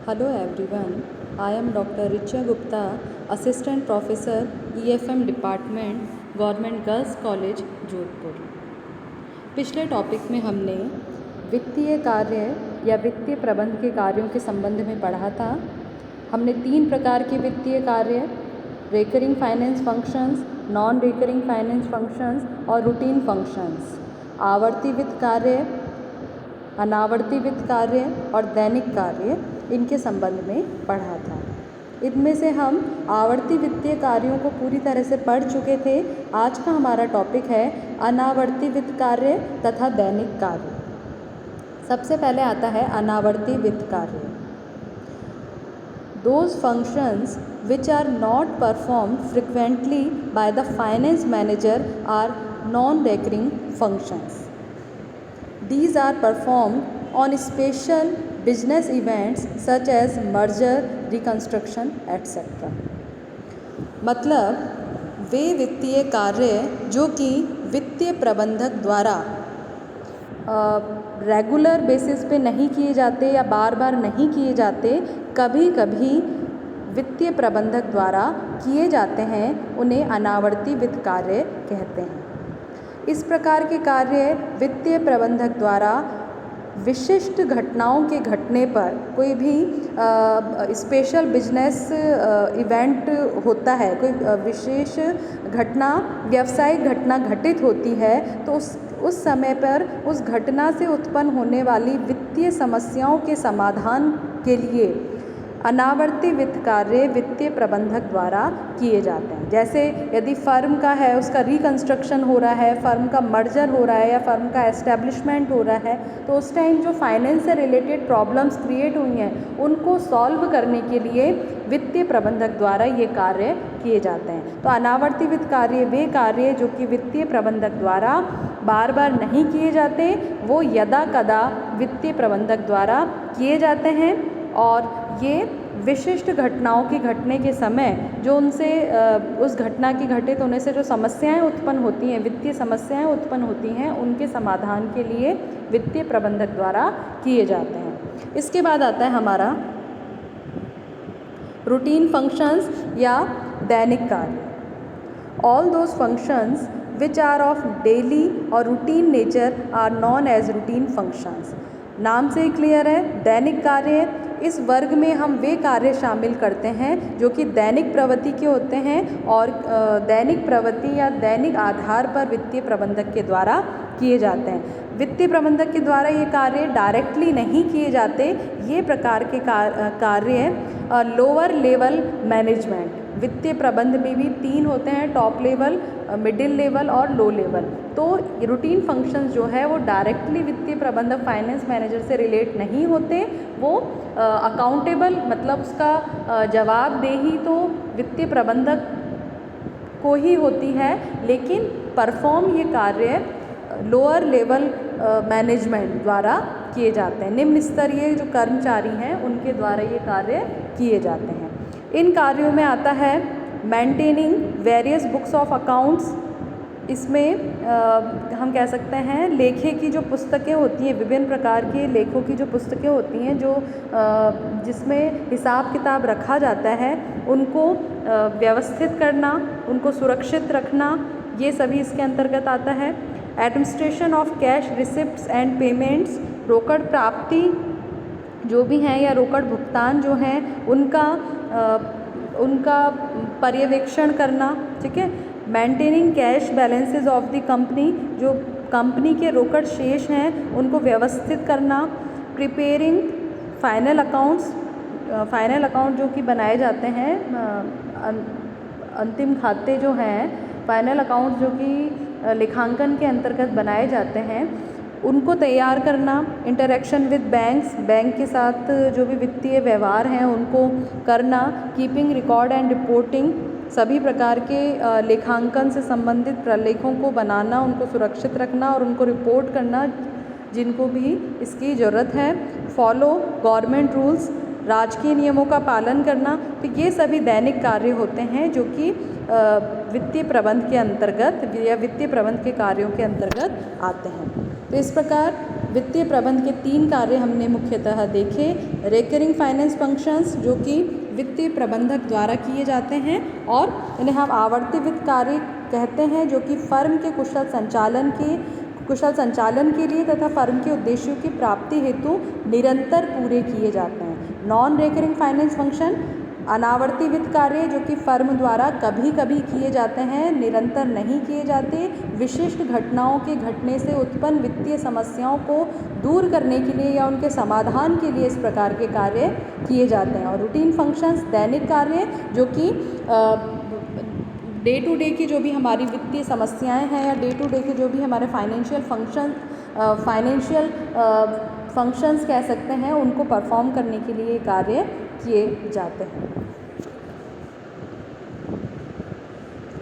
Hello everyone, I am Dr. Richa Gupta, Assistant Professor EFM Department, Government Girls College, Jodhpur. पिछले topic में हमने वित्तीय कार्य या वित्तीय प्रबंध के कार्यों के संबंध में पढ़ा था। हमने 3 प्रकार के वित्तीय कार्य, recurring finance functions, non recurring finance functions और रूटीन फंक्शंस, आवर्ती वित्त कार्य, अनावर्ती वित्त कार्य और दैनिक कार्य, इनके संबंध में पढ़ा था। इनमें से हम आवर्ती वित्तीय कार्यों को पूरी तरह से पढ़ चुके थे। आज का हमारा टॉपिक है अनावर्ती वित्त कार्य तथा दैनिक कार्य। सबसे पहले आता है अनावर्ती वित्त कार्य। Those functions which are not performed frequently by the finance manager are non-recurring functions. These are performed on special business events such as merger, reconstruction, etc. मतलब वे वित्तीय कार्य जो कि वित्तीय प्रबंधक द्वारा रेगुलर बेसिस पे नहीं किए जाते या बार बार नहीं किए जाते, कभी कभी वित्तीय प्रबंधक द्वारा किए जाते हैं, उन्हें अनावर्ती वित्त कार्य कहते हैं। इस प्रकार के कार्य वित्तीय प्रबंधक द्वारा विशिष्ट घटनाओं के घटने पर, कोई भी स्पेशल बिजनेस इवेंट होता है, कोई विशेष घटना, व्यावसायिक घटना घटित होती है, तो उस समय पर उस घटना से उत्पन्न होने वाली वित्तीय समस्याओं के समाधान के लिए अनावर्ती वित्त कार्य वित्तीय प्रबंधक द्वारा किए जाते हैं। जैसे यदि फर्म का है, उसका रिकंस्ट्रक्शन हो रहा है, फर्म का मर्जर हो रहा है या फर्म का एस्टेब्लिशमेंट हो रहा है, तो उस टाइम जो फाइनेंस से रिलेटेड प्रॉब्लम्स क्रिएट हुई हैं, उनको सॉल्व करने के लिए वित्तीय प्रबंधक द्वारा ये कार्य किए जाते हैं। तो अनावर्ती वित्त कार्य वे कार्य जो कि वित्तीय प्रबंधक द्वारा बार बार नहीं किए जाते, वो यदा कदा वित्तीय प्रबंधक द्वारा किए जाते हैं और ये विशिष्ट घटनाओं की घटने के समय जो उनसे उस घटना की घटित होने से जो समस्याएं उत्पन्न होती हैं, वित्तीय समस्याएं उत्पन्न होती हैं, उनके समाधान के लिए वित्तीय प्रबंधक द्वारा किए जाते हैं। इसके बाद आता है हमारा रूटीन फंक्शंस या दैनिक कार्य। All those functions which are of daily or routine nature are known as routine functions. नाम से ही क्लियर है, दैनिक कार्य। इस वर्ग में हम वे कार्य शामिल करते हैं जो कि दैनिक प्रवृत्ति के होते हैं और दैनिक प्रवृत्ति या दैनिक आधार पर वित्तीय प्रबंधक के द्वारा किए जाते हैं। वित्तीय प्रबंधक के द्वारा ये कार्य डायरेक्टली नहीं किए जाते। ये प्रकार के कार्य लोअर लेवल मैनेजमेंट, वित्तीय प्रबंध में भी 3 होते हैं, टॉप लेवल, मिडिल लेवल और लो लेवल। तो रूटीन फंक्शंस जो है वो डायरेक्टली वित्तीय प्रबंधक फाइनेंस मैनेजर से रिलेट नहीं होते, वो अकाउंटेबल मतलब उसका जवाबदेही तो वित्तीय प्रबंधक को ही होती है, लेकिन परफॉर्म ये कार्य लोअर लेवल मैनेजमेंट द्वारा किए जाते हैं। निम्न स्तरीय जो कर्मचारी हैं उनके द्वारा ये कार्य किए जाते हैं। इन कार्यों में आता है maintaining various books of accounts. इसमें हम कह सकते हैं लेखे की जो पुस्तकें होती हैं, विभिन्न प्रकार के लेखों की जो पुस्तकें होती हैं, जो जिसमें हिसाब किताब रखा जाता है, उनको व्यवस्थित करना, उनको सुरक्षित रखना, ये सभी इसके अंतर्गत आता है। Administration of cash receipts and payments, रोकड़ प्राप्ति जो भी हैं या रोकड़ भुगतान जो हैं उनका पर्यवेक्षण करना, ठीक है। Maintaining cash balances of the company, जो कंपनी के रोकड़ शेष हैं उनको व्यवस्थित करना। Preparing final accounts, final account जो कि बनाए जाते हैं, अंतिम खाते जो हैं, फाइनल अकाउंट जो कि लेखांकन के अंतर्गत बनाए जाते हैं, उनको तैयार करना। इंटरेक्शन विद बैंक्स, बैंक के साथ जो भी वित्तीय व्यवहार हैं उनको करना। कीपिंग रिकॉर्ड एंड रिपोर्टिंग, सभी प्रकार के लेखांकन से संबंधित प्रलेखों को बनाना, उनको सुरक्षित रखना और उनको रिपोर्ट करना जिनको भी इसकी ज़रूरत है। फॉलो गवर्नमेंट रूल्स, राजकीय नियमों का पालन करना। तो ये सभी दैनिक कार्य होते हैं जो कि वित्तीय प्रबंध के अंतर्गत या वित्तीय प्रबंध के कार्यों के अंतर्गत आते हैं। तो इस प्रकार वित्तीय प्रबंध के 3 कार्य हमने मुख्यतः देखे। रेकरिंग फाइनेंस फंक्शंस जो कि वित्तीय प्रबंधक द्वारा किए जाते हैं, और इन्हें हम आवर्ती वित्त कार्य कहते हैं जो कि फर्म के कुशल संचालन के लिए तथा फर्म के उद्देश्यों की प्राप्ति हेतु निरंतर पूरे किए जाते हैं। नॉन रेकरिंग फाइनेंस फंक्शन अनावर्ती वित्त कार्य जो कि फर्म द्वारा कभी कभी किए जाते हैं, निरंतर नहीं किए जाते, विशिष्ट घटनाओं के घटने से उत्पन्न वित्तीय समस्याओं को दूर करने के लिए या उनके समाधान के लिए इस प्रकार के कार्य किए जाते हैं। और रूटीन फंक्शंस दैनिक कार्य जो कि डे टू डे की जो भी हमारी वित्तीय समस्याएं हैं या डे टू डे के जो भी हमारे फाइनेंशियल फंक्शंस कह सकते हैं, उनको परफॉर्म करने के लिए कार्य किए जाते हैं।